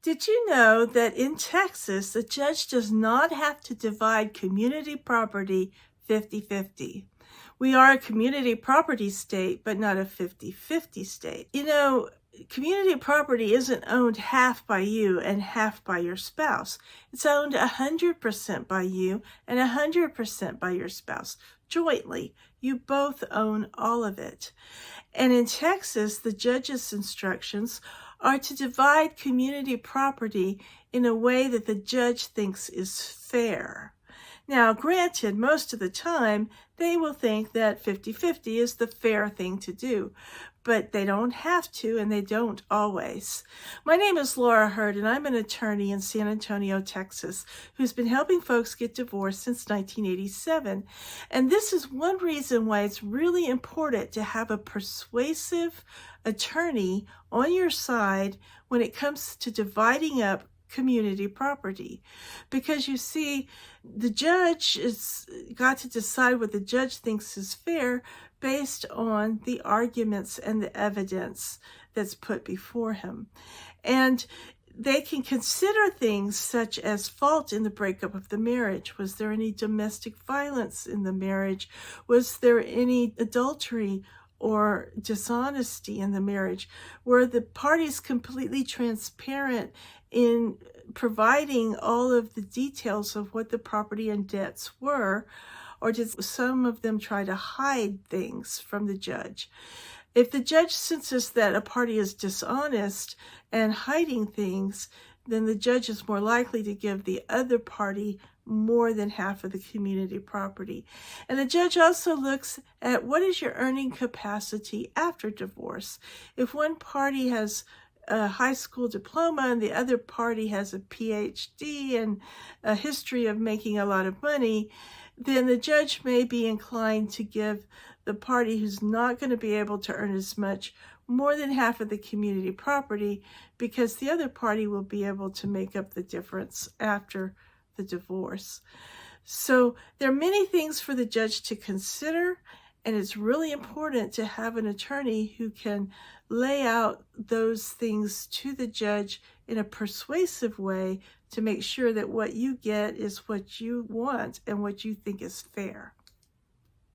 Did you know that in Texas, the judge does not have to divide community property 50-50? We are a community property state, but not a 50-50 state. Community property isn't owned half by you and half by your spouse. It's owned 100% by you and 100% by your spouse. Jointly, you both own all of it. And in Texas, the judge's instructions are to divide community property in a way that the judge thinks is fair. Now, granted, most of the time, they will think that 50-50 is the fair thing to do, but they don't have to, and they don't always. My name is Laura Hurd, and I'm an attorney in San Antonio, Texas, who's been helping folks get divorced since 1987. And this is one reason why it's really important to have a persuasive attorney on your side when it comes to dividing up community property. Because you see, the judge has got to decide what the judge thinks is fair based on the arguments and the evidence that's put before him. And they can consider things such as fault in the breakup of the marriage. Was there any domestic violence in the marriage? Was there any adultery or dishonesty in the marriage? Were the parties completely transparent in providing all of the details of what the property and debts were? Or did some of them try to hide things from the judge? If the judge senses that a party is dishonest and hiding things, then the judge is more likely to give the other party more than half of the community property. And the judge also looks at what is your earning capacity after divorce. If one party has a high school diploma and the other party has a PhD and a history of making a lot of money, then the judge may be inclined to give the party who's not going to be able to earn as much more than half of the community property, because the other party will be able to make up the difference after the divorce. So there are many things for the judge to consider, and it's really important to have an attorney who can lay out those things to the judge in a persuasive way to make sure that what you get is what you want and what you think is fair.